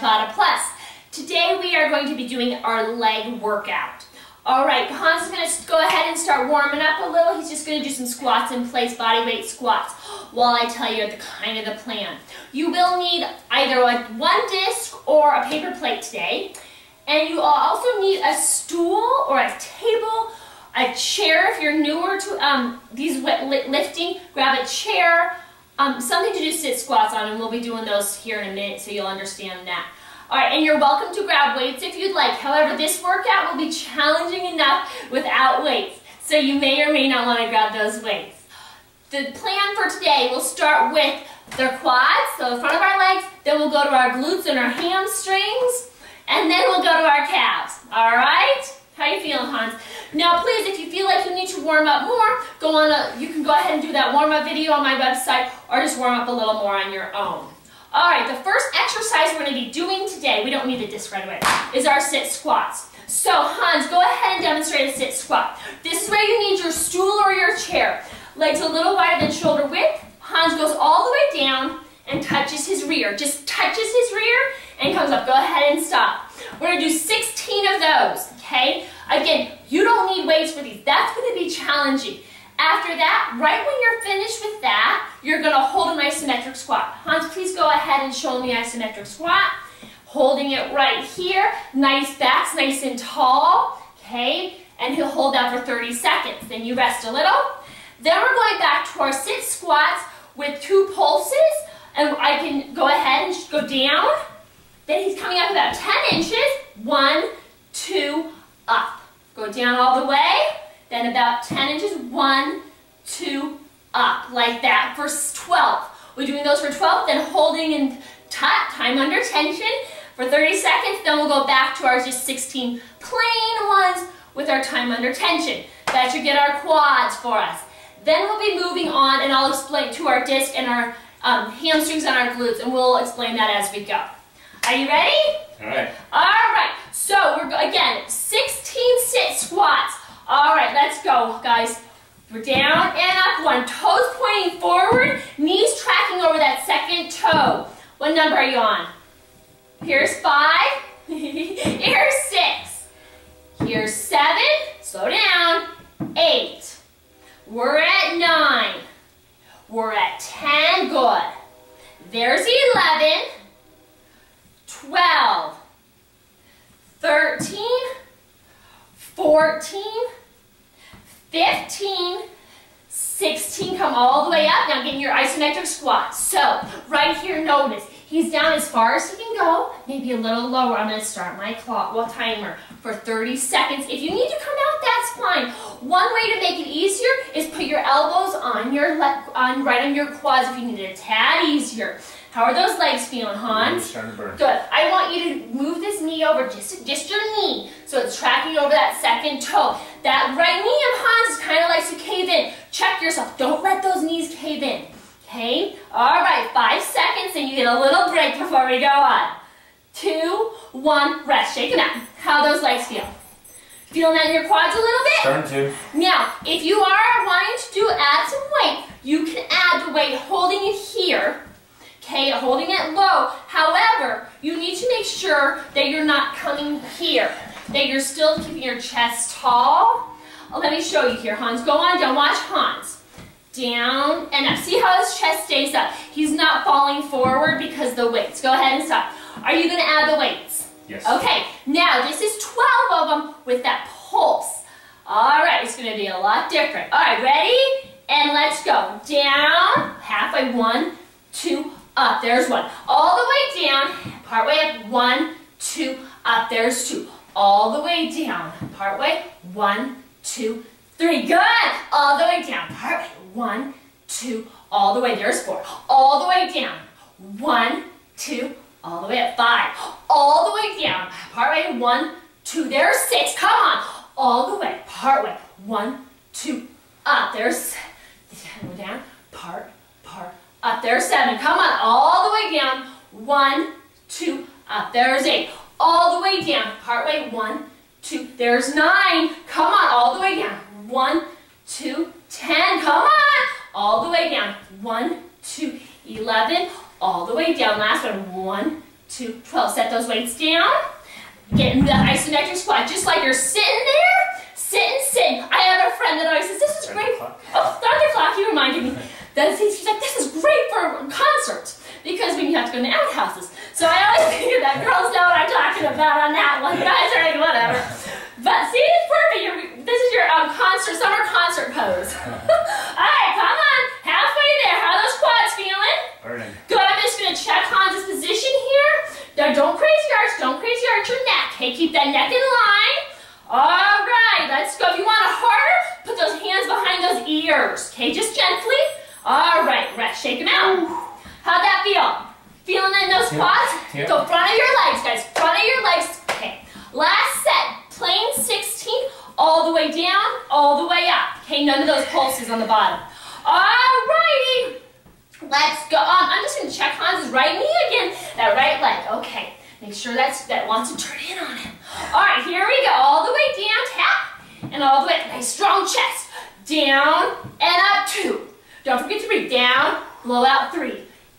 Tabata Plus. Today we are going to be doing our leg workout. Alright, Hans is going to go ahead and start warming up a little. He's just going to do some squats in place, body weight squats, while I tell you the plan. You will need either one disc or a paper plate today. And you also need a stool or a table, a chair if you're newer to these lifting. Grab a chair, something to do sit squats on, and we'll be doing those here in a minute so you'll understand that. Alright, and you're welcome to grab weights if you'd like. However, this workout will be challenging enough without weights, so you may or may not want to grab those weights. The plan for today will start with their quads, so the front of our legs, then we'll go to our glutes and our hamstrings, and then we'll go to our calves. Alright? How you feeling, Hans? Now please, if you feel like you need to warm up more, you can go ahead and do that warm-up video on my website, or just warm up a little more on your own. Alright, the first exercise we're going to be doing today, we don't need the disc right away, is our sit squats. So Hans, go ahead and demonstrate a sit squat. This is where you need your stool or your chair. Legs a little wider than shoulder width. Hans goes all the way down and touches his rear. Just touches his rear and comes up. Go ahead and stop. We're going to do 16 of those, okay? Again, you don't need weights for these. That's going to be challenging. After that, right when you're finished with that, you're going to hold an isometric squat. Hans, please go ahead and show me isometric squat. Holding it right here. Nice backs, nice and tall. Okay, and he'll hold that for 30 seconds. Then you rest a little. Then we're going back to our sit squats with 2 pulses. And I can go ahead and just go down. Then he's coming up about 10 inches. 1, 2, up. Go down all the way. Then about 10 inches, 1, 2, up, like that for 12. We're doing those for 12, then holding in time under tension for 30 seconds. Then we'll go back to our just 16 plain ones with our time under tension. That should get our quads for us. Then we'll be moving on, and I'll explain to our disc and our hamstrings and our glutes, and we'll explain that as we go. Are you ready? All right. All right. So we're again 16 sit squats. All right, let's go, guys. We're down and up. 1, toes pointing forward, knees tracking over that second toe. What number are you on? Here's 5. Here's 6. Here's 7. Slow down. 8. We're at 9. We're at 10. Good. There's 11. 12. 13. 14, 15, 16, come all the way up. Now get in your isometric squat. So, right here, notice, he's down as far as he can go, maybe a little lower. I'm going to start my timer for 30 seconds. If you need to come out, that's fine. One way to make it easier is put your elbows on your right on your quads if you need it a tad easier. How are those legs feeling, Hans? Starting to burn. Good. I want you to move this knee over, just your knee, so it's tracking over that second toe. That right knee of Hans kind of likes to cave in. Check yourself. Don't let those knees cave in. Okay? All right. 5 seconds, and you get a little break before we go on. 2, 1, rest. Shake it out. How those legs feel? Feeling that in your quads a little bit? Starting to. Now, if you are wanting to add some weight, you can add the weight holding it here. Okay, holding it low. However, you need to make sure that you're not coming here, that you're still keeping your chest tall. Let me show you here, Hans. Go on down. Watch Hans. Down and up. See how his chest stays up. He's not falling forward because of the weights. Go ahead and stop. Are you going to add the weights? Yes. Okay, now this is 12 of them with that pulse. All right, it's going to be a lot different. All right, ready? And let's go. Down, halfway, 1, 2, up, there's 1. All the way down, part way up, 1, 2, up, there's 2. All the way down, part way, 1, 2, 3. Good. All the way down, part way, 1, 2, all the way, there's 4. All the way down, 1, 2, all the way up, 5. All the way down, part way, 1, 2, there's 6. Come on. All the way, part way, 1, 2, up, there's, down, part, up, there's 7. Come on, all the way down. 1, 2, up, there's 8. All the way down, part way, 1, 2, there's 9. Come on, all the way down. 1, 2, 10. Come on, all the way down. 1, 2, 11. All the way down. Last one. 1, 2, 12. Set those weights down. Get into that isometric squat, just like you're sitting there, sitting. I have a friend that always says, this is great. Oh, Dr. Clock, you reminded me. She's like, this is great for concerts, because when you have to go in the outhouses. So I always think that girls know what I'm talking about on that one. Guys are like, whatever. But see, it's perfect. This is your summer concert pose. All right, come on. Halfway there. How are those quads feeling? Burning. Good. I'm just going to check Hans's position here. Now, don't crazy arch your neck. Okay, keep that neck in line. All right, let's go. If you want it harder, put those hands behind those ears. Okay, just gently. All right, rest. Shake them out. How'd that feel? Feeling it in those quads? Yep. Go front of your legs, guys. Front of your legs. Okay. Last set. Plain 16, all the way down, all the way up. Okay, none of those pulses on the bottom. All righty. Let's go. I'm just going to check Hans's right knee again. That right leg. Okay. Make sure that wants to turn in on him. All right, here we go. All the way down, tap, and all the way. Nice strong chest. Down and up 2. Don't forget to breathe. Down, blow out 3.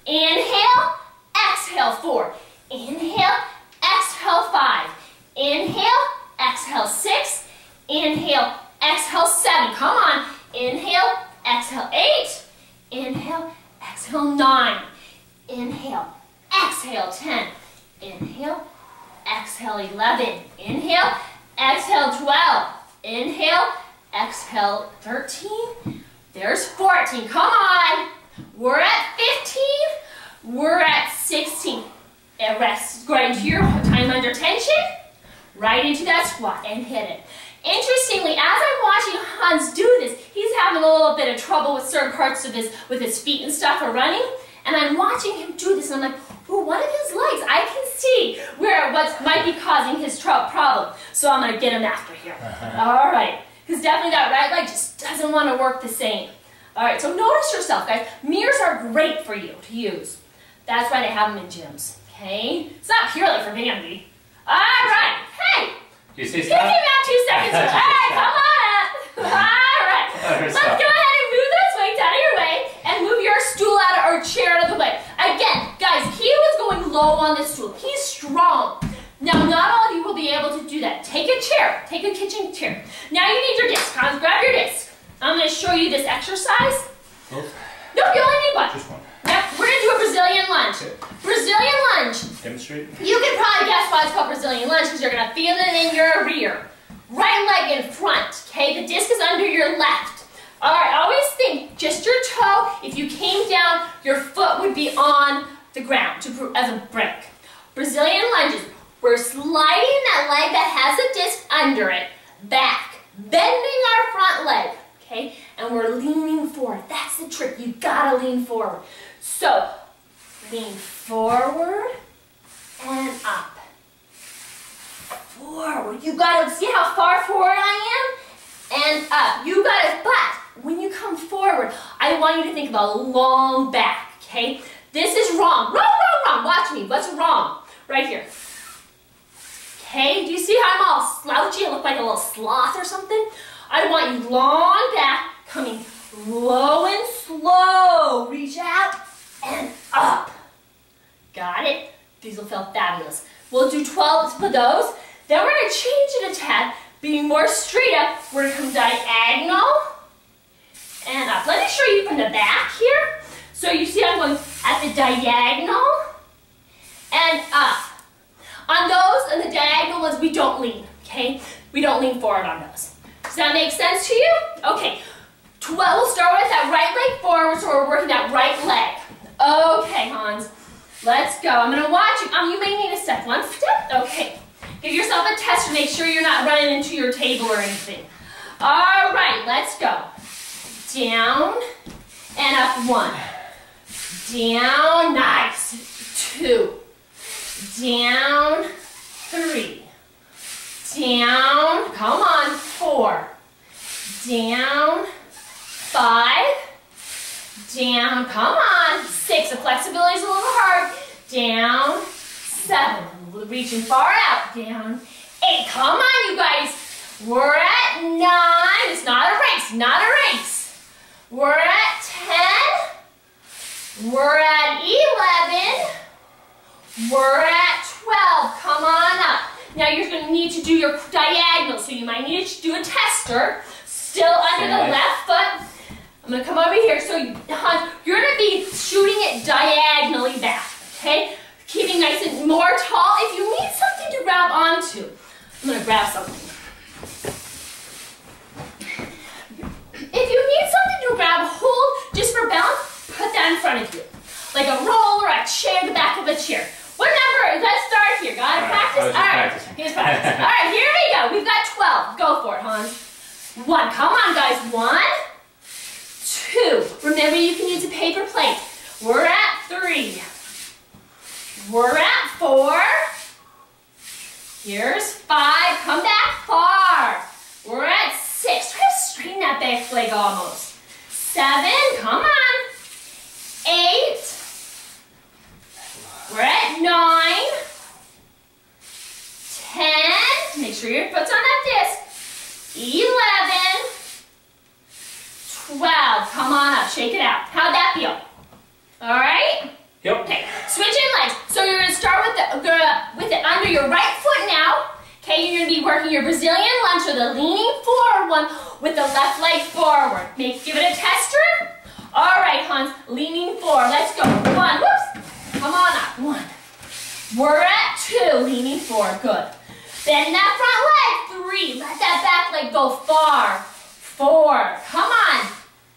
Inhale, exhale 4. Inhale, exhale 5. Inhale, exhale 6. Inhale, exhale 7. Come on. Inhale, exhale 8. Inhale, exhale 9. Inhale, exhale 10. Inhale, exhale 11. Inhale, exhale 12. Inhale, exhale 13. There's 14. Come on. We're at 15. We're at 16. And rest. Go right into your time under tension. Right into that squat and hit it. Interestingly, as I'm watching Hans do this, he's having a little bit of trouble with certain parts of his feet and stuff are running. And I'm watching him do this, and I'm like, ooh, one of his legs, I can see what might be causing his problem. So I'm going to get him after here. All right. Because definitely that right leg just doesn't want to work the same. All right, so notice yourself, guys. Mirrors are great for you to use. That's why they have them in gyms, okay? It's not purely for vanity. All right, hey. You say give me about 2 seconds. All right, come on up. All right. Let's go ahead and move those weights out of your way and move your stool out or chair out of the way. Again, guys, he was going low on this stool. He's strong. Now, not all of you will be able to do that. Take a chair. Take a kitchen chair. Now you need your disc. Hans, grab your disc. I'm going to show you this exercise. Both? Nope, you only need one. Just one. Yep, we're going to do a Brazilian lunge. Okay. Brazilian lunge. Demonstrate. You can probably guess why it's called Brazilian lunge, because you're going to feel it in your rear. Right leg in front, okay? The disc is under your left. All right, always think, just your toe. If you came down, your foot would be on the ground as a break. Brazilian lunges. We're sliding that leg that has a disc under it back, bending our front leg, okay? And we're leaning forward. That's the trick. You gotta lean forward. So, lean forward and up. Forward. You gotta see how far forward I am? And up. You gotta, but when you come forward, I want you to think about a long back, okay? This is wrong. Wrong. Watch me. What's wrong? Right here. Okay, do you see how I'm all slouchy? I look like a little sloth or something? I want you long back, coming low and slow. Reach out and up. Got it? These will feel fabulous. We'll do 12 for those. Then we're going to change it a tad, being more straight up. We're going to come diagonal and up. Let me show you from the back here. So you see I'm going at the diagonal and up. On those, and the diagonal ones, we don't lean, okay? We don't lean forward on those. Does that make sense to you? Okay, we'll start with that right leg forward, so we're working that right leg. Okay, Hans, let's go. I'm gonna watch you. You may need a step. One step, okay. Give yourself a test to make sure you're not running into your table or anything. All right, let's go. Down and up 1. Down, nice. 2. Down, 3, down, come on, 4, down, 5, down, come on, 6, the flexibility is a little hard, down, 7, reaching far out, down, 8, come on you guys, we're at 9, it's not a race, we're at 10, we're at 11, we're at Now you're going to need to do your diagonal, so you might need to do a tester. Still under the left foot. I'm going to come over here. So Hans, you're going to be shooting it diagonally back, okay? Keeping nice and more tall. If you need something to grab onto, I'm going to grab something. If you need something to grab, hold just for balance, put that in front of you. Like a roll or a chair, the back of a chair. What number? Let's start here. Got to practice? All right. Here's practice. All right, here we go. We've got 12. Go for it, Hans. 1. Come on, guys. 1, 2. Remember, you can use a paper plate. We're at 3. We're at 4. Here's 5. Come back far. We're at 6. Try to straighten that back leg almost. 7. Come on. 8. We're at 9. 10. Make sure your foot's on that disc. 11. 12. Come on up. Shake it out. How'd that feel? All right? Yep. Okay. Switching legs. So you're going to start with it under your right foot now. Okay, you're going to be working your Brazilian lunge, or the leaning forward one with the left leg forward. Give it a tester. All right, Hans, leaning forward. Let's go. 1, whoops. Come on up. 1. We're at 2, leaning forward. Good. Bend that front leg. 3. Let that back leg go far. 4. Come on.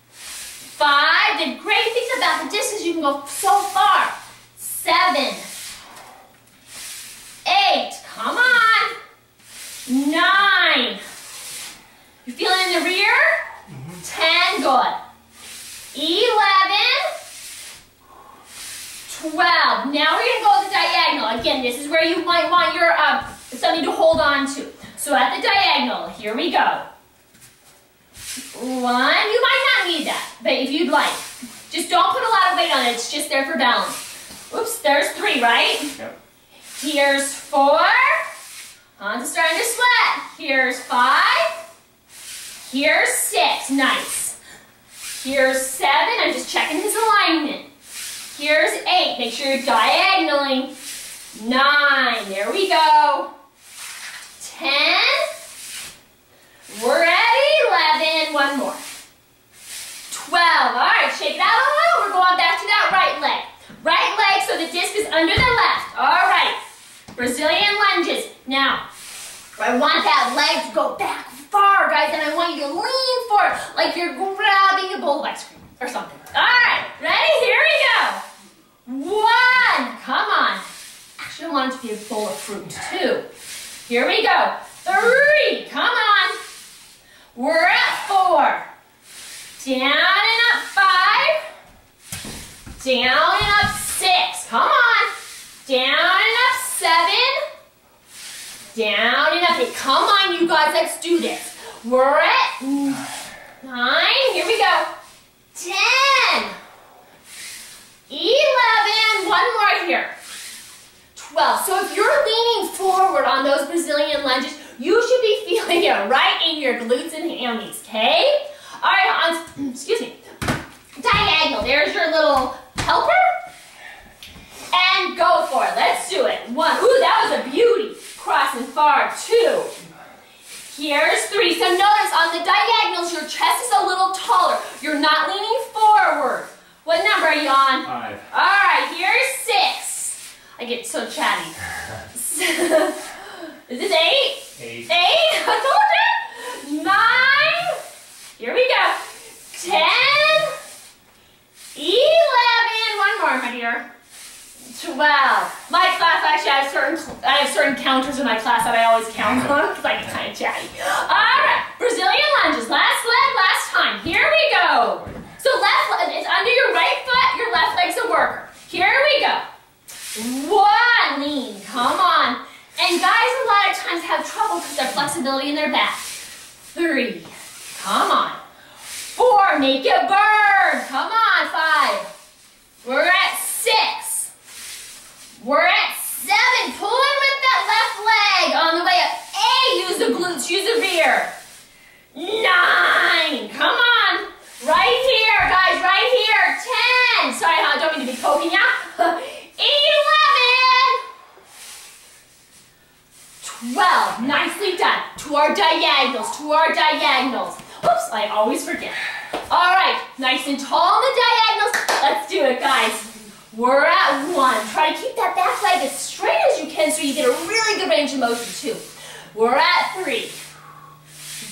5. The great thing about the disc is you can go so far. 7. 8. Come on. 9. You feel it in the rear? 10. Good. 11. 12. Now we're going to go with the diagonal. Again, this is where you might want your something to hold on to. So at the diagonal, here we go. 1. You might not need that, but if you'd like. Just don't put a lot of weight on it. It's just there for balance. Oops, there's 3, right? Yep. Here's 4. Hans is starting to sweat. Here's 5. Here's 6. Nice. Here's 7. I'm just checking his alignment. Here's 8. Make sure you're diagonaling. 9. There we go. 10. We're at 11. One more. 12. All right, shake it out a little. We're going back to that right leg. Right leg so the disc is under the left. All right. Brazilian lunges. Now, I want that leg to go back far, guys, and I want you to lean forward like you're grabbing a bowl of ice cream or something. All right, ready? Here we go. 1. Come on. Actually, I want it to be a bowl of fruit, 2. Here we go. 3. Come on. We're at 4. Down and up 5. Down and up 6. Come on. Down and up 7. Down and up 8. Come on, you guys. Let's do this. We're at 9. Here we go. 10. 11. One more here. 12. So if you're leaning forward on those Brazilian lunges, you should be feeling it right in your glutes and hammies, okay? All right, Hans, excuse me. Diagonal. There's your little helper. And go for it. Let's do it. 1. Ooh, that was a beauty. Crossing far. 2. Here's 3. So notice on the diagonals, your chest is a little taller. You're not leaning forward. What number are you on? 5. All right, here's 6. I get so chatty. Is this 8? 8. 8? I told you. 9. Here we go. 10. 11. One more, my dear. 12. My class, actually, I have certain counters in my class that I always count on because I get kind of chatty. All right, Brazilian lunges. Last leg, last time. Here we go. So left leg, it's under your right foot. Your left leg's a worker. Here we go. 1. Lean. Come on. And guys, a lot of times have trouble because their flexibility in their back. 3. Come on. 4. Make it burn. Come on. 5. We're at 6. We're at 7. Pull in with that left leg on the way up. 8. Use the glutes. Use the rear. 9. Come on. Right here, guys. Right here. 10. Sorry, I don't mean to be poking you. 11. 12. our diagonals, to our diagonals. Oops, I always forget. All right, nice and tall on the diagonals. Let's do it, guys. We're at 1. Try to keep that back leg as straight as you can so you get a really good range of motion too. We're at 3.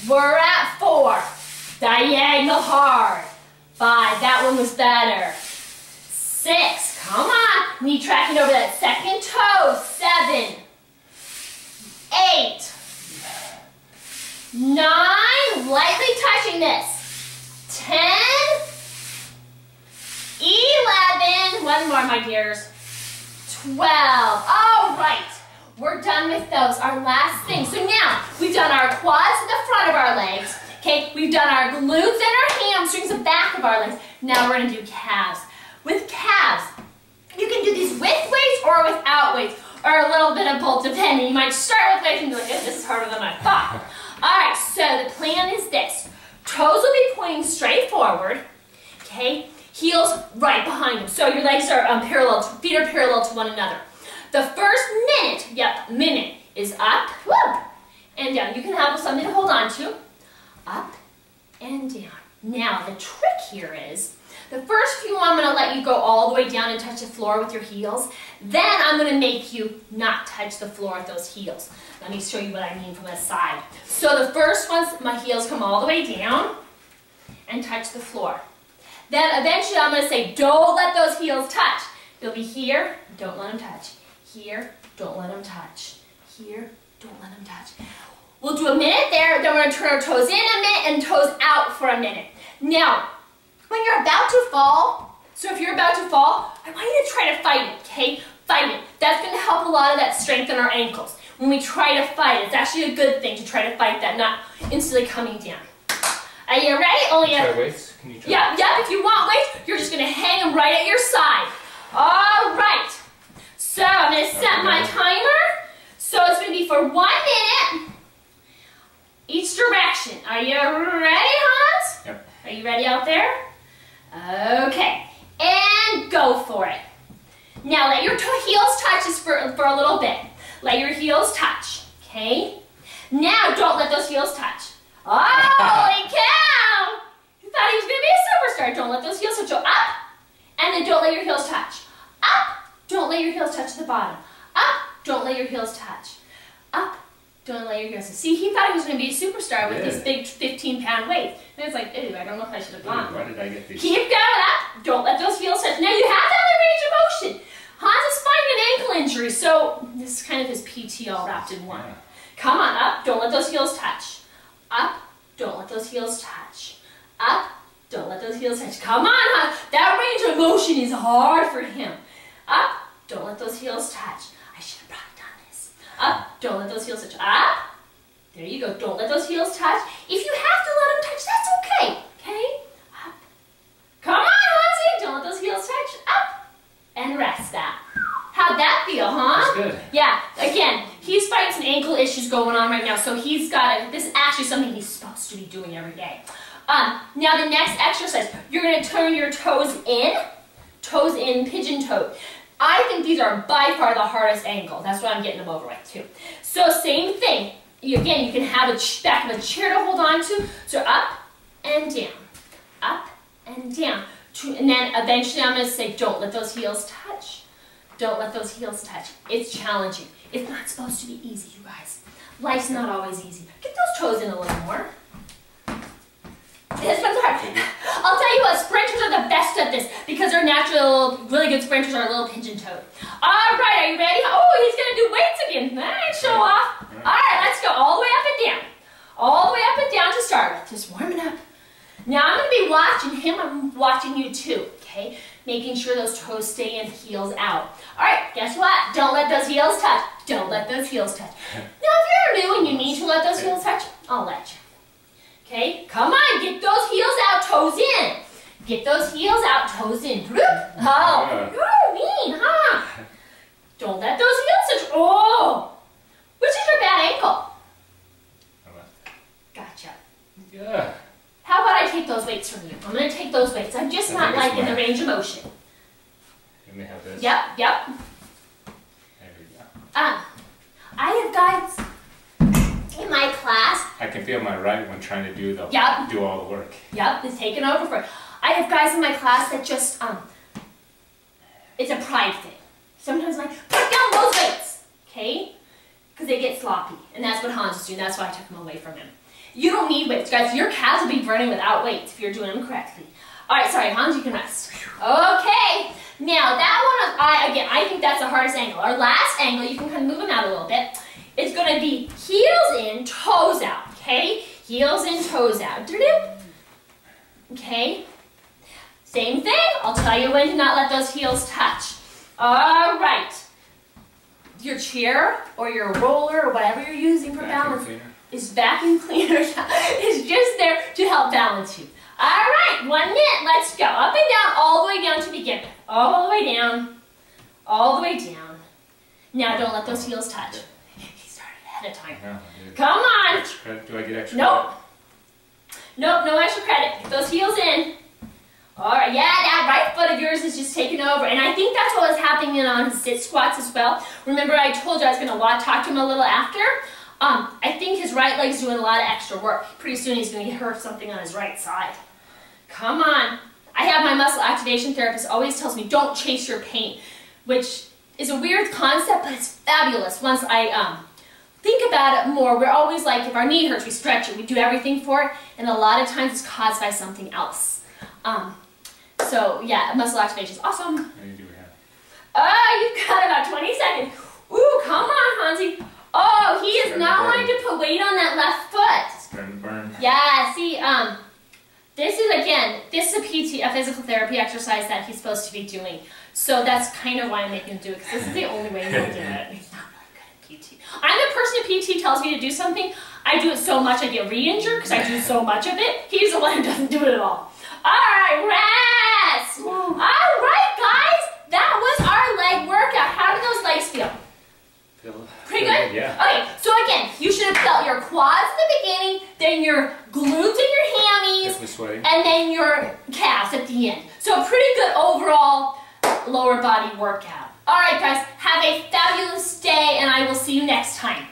We're at 4. Diagonal hard. 5, that one was better. 6, come on. Knee tracking over that second toe. 7, 8, 9, lightly touching this. 10, 11, one more, my dears. 12, all right. We're done with those, our last thing. So now, we've done our quads at the front of our legs. Okay, we've done our glutes and our hamstrings, the back of our legs. Now we're gonna do calves. With calves, you can do these with weights or without weights, or a little bit of both, depending. You might start with weights and be like, oh, this is harder than I thought. All right, so the plan is this. Toes will be pointing straight forward, okay? Heels right behind them. So your legs are parallel, feet are parallel to one another. The first minute is up, whoop, and down. You can have something to hold on to. Up and down. Now, the trick here is, the first few I'm going to let you go all the way down and touch the floor with your heels. Then I'm going to make you not touch the floor with those heels. Let me show you what I mean from the side. So the first ones, my heels come all the way down and touch the floor. Then eventually I'm going to say, don't let those heels touch. They'll be here, don't let them touch. Here, don't let them touch. Here, don't let them touch. We'll do a minute there, then we're going to turn our toes in a minute and toes out for a minute. Now, when you're about to fall, so if you're about to fall, I want you to try to fight it, okay? Fight it. That's going to help a lot of that strength in our ankles. When we try to fight it, it's actually a good thing to try to fight that, not instantly coming down. Are you ready? Oh, yeah. Try weights? Can you try? Yeah, if you want weights, you're just going to hang them right at your side. All right. So I'm going to set my timer. So it's going to be for 1 minute. Each direction. Are you ready, Hans? Yep. Are you ready out there? Okay. And go for it. Now let your heels touch this for a little bit. Let your heels touch. Okay? Now don't let those heels touch. Oh, holy cow! You thought he was going to be a superstar. Don't let those heels touch. Go up. And then don't let your heels touch. Up. Don't let your heels touch the bottom. Up. Don't let your heels touch. Up. Don't let your heels touch. See, he thought he was going to be a superstar with this big 15-pound weight. And it's like, ew, I don't know if I should have gone. Why did I get these? Keep going up. Don't let those heels touch. Now you have that other range of motion. Hans is fighting an ankle injury, so this is kind of his PT all wrapped in one. Come on, up. Don't let those heels touch. Up. Don't let those heels touch. Up. Don't let those heels touch. Come on, Hans. That range of motion is hard for him. Up. Don't let those heels touch. I should have probably done this. Up. Don't let those heels touch. Up. There you go. Don't let those heels touch. If you have to let them touch, that's okay. Okay? Up. Come on, Hansie. Don't let those heels touch. Up. And rest that. How'd that feel, huh? That's good. Yeah. Again, he's fighting some ankle issues going on right now, so he's got this is actually something he's supposed to be doing every day. Now the next exercise, you're going to turn your toes in, pigeon toe. I think these are by far the hardest angle. That's why I'm getting them over with too. So same thing. Again, you can have a back of a chair to hold on to. So up and down, up and down. And then eventually I'm going to say, don't let those heels touch. Don't let those heels touch. It's challenging. It's not supposed to be easy, you guys. Life's not always easy. Get those toes in a little more. This one's hard. I'll tell you what, sprinters are the best at this because they're natural, really good sprinters are a little pigeon-toed. All right, are you ready? Oh, he's going to do weights again. All right, show off. All right, let's go all the way up and down. All the way up and down to start with. Just warming up. Now I'm going to be watching him. I'm watching you too, okay? Making sure those toes stay in, heels out. All right, guess what? Don't let those heels touch. Don't let those heels touch. Now, if you're new and you need to let those heels touch, I'll let you. Okay, come on, get those heels out, toes in. Get those heels out, toes in. Oh, you're mean, huh? Don't let those heels touch. Oh, which is your bad ankle? Gotcha. Yeah. How about I take those weights from you? I'm going to take those weights. I'm just not liking the range of motion. Let me have this. Yep. There we go. I have guides. in my class. I can feel my right one trying to do all the work. Yep, it's taken over for it. I have guys in my class that just, it's a pride thing. Sometimes I'm like, put down those weights, okay? Because they get sloppy, and that's what Hans is doing. That's why I took him away from him. You don't need weights, guys. Your calves will be burning without weights if you're doing them correctly. All right, sorry, Hans, you can rest. Okay, now that one, I think that's the hardest angle. Our last angle, you can kind of move them out a little bit. It's going to be heels in, toes out, okay? Heels in, toes out. Okay? Same thing. I'll tell you when to not let those heels touch. All right. Your chair or your roller or whatever you're using for balance is vacuum cleaner. Is just there to help balance you. All right, 1 minute. Let's go. Up and down, all the way down to begin with. All the way down. All the way down. Now don't let those heels touch. He started ahead of time. No, Come on. Do I get extra Nope. credit? Nope, no extra credit. Get those heels in. All right, yeah, that right foot of yours is just taking over. And I think that's what was happening on his sit squats as well. Remember I told you I was going to talk to him a little after? I think his right leg's doing a lot of extra work. Pretty soon he's going to get hurt something on his right side. Come on. I have my muscle activation therapist always tells me, don't chase your pain, which is a weird concept, but it's fabulous. Once I think about it more, we're always like, if our knee hurts, we stretch it. We do everything for it, and a lot of times it's caused by something else. So yeah, muscle activation is awesome. How many do we have? You've got about 20 seconds. Ooh, come on, Hansi. Oh, he is not wanting to put weight on that left foot. Starting to burn. Yeah, see, this is a physical therapy exercise that he's supposed to be doing. So that's kind of why I'm making him do it, because this is the only way he'll do it. He's not really good at PT. I'm the person at PT tells me to do something, I do it so much I get re-injured because I do so much of it. He's the one who doesn't do it at all. All right, rest. All right, guys, that was our leg workout. How do those legs feel? Pretty good? Yeah. Okay, so again, you should have felt your quads at the beginning, then your glutes and your hammies, and then your calves at the end. So a pretty good overall lower body workout. All right, guys, have a fabulous day, and I will see you next time.